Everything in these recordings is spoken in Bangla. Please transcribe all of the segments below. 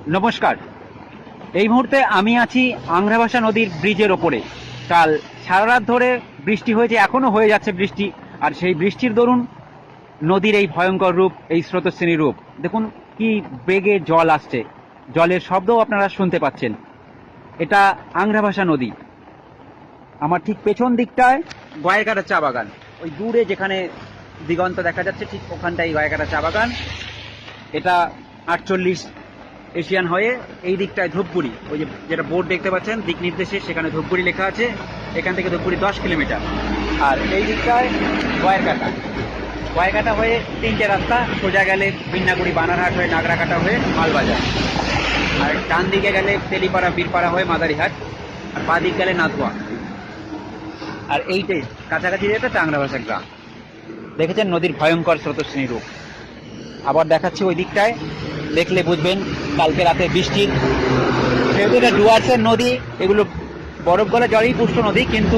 নমস্কার। এই মুহূর্তে আমি আছি আংরাভাষা নদীর ব্রিজের ওপরে। কাল সারা রাত ধরে বৃষ্টি হয়েছে, এখনো হয়ে যাচ্ছে বৃষ্টি। আর সেই বৃষ্টির দরুন নদীর এই ভয়ঙ্কর রূপ, এই স্রোতস্বিনী রূপ দেখুন, কি বেগে জল আসছে। জলের শব্দও আপনারা শুনতে পাচ্ছেন। এটা আংরাভাষা নদী। আমার ঠিক পেছন দিকটায় গয়েরকাটা চা বাগান, ওই দূরে যেখানে দিগন্ত দেখা যাচ্ছে ঠিক ওখানটাই গয়েরকাটা চা বাগান। এটা 48 এশিয়ান হয়ে এই দিকটায় ধূপগুড়ি, ওই যে যেটা বোর্ড দেখতে পাচ্ছেন দিক নির্দেশে, সেখানে ধূপগুড়ি লেখা আছে। এখান থেকে ধূপগুড়ি 10 কিলোমিটার। আর এই দিকটায় গয়েরকাটা, গয়েরকাটা হয়ে 3টে রাস্তা, সোজা গেলে বিন্নাগুড়ি বানারহাট হয়ে নাগরাকাটা হয়ে মালবাজার, আর ডান দিকে গেলে তেলিপাড়া বীরপাড়া হয়ে মাদারিহাট, আর বাঁ দিক গেলে নাথুয়া। আর এইটাই কাছাকাছি যেটা টাংরাভাষা গ্রাম। দেখেছেন নদীর ভয়ঙ্কর স্রোতস্বিনী রূপ। আবার দেখাচ্ছি ওই দিকটায়, দেখলে বুঝবেন কালকে রাতে বৃষ্টির, যেহেতু এটা ডুয়ার্সের নদী, এগুলো বরফ গলা জলেই পুষ্ট নদী, কিন্তু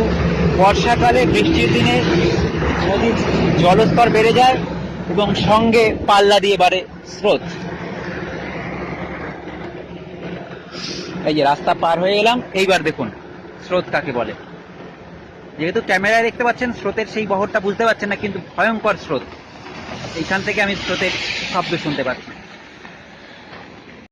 বর্ষাকালে বৃষ্টির দিনে নদীর জলস্তর বেড়ে যায় এবং সঙ্গে পাল্লা দিয়ে বাড়ে স্রোত। এই যে রাস্তা পার হয়ে এলাম, এইবার দেখুন স্রোত কাকে বলে। যেহেতু ক্যামেরায় দেখতে পাচ্ছেন স্রোতের সেই বহরটা বুঝতে পারছেন না, কিন্তু ভয়ঙ্কর স্রোত। এইখান থেকে আমি স্রোতের শব্দ শুনতে পাচ্ছি।